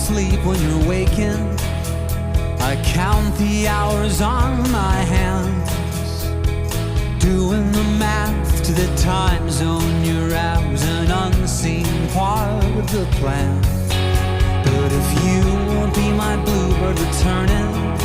asleep when you're waking. I count the hours on my hands, doing the math to the time zone you're as an unseen part of the plan. But if you won't be my bluebird returning,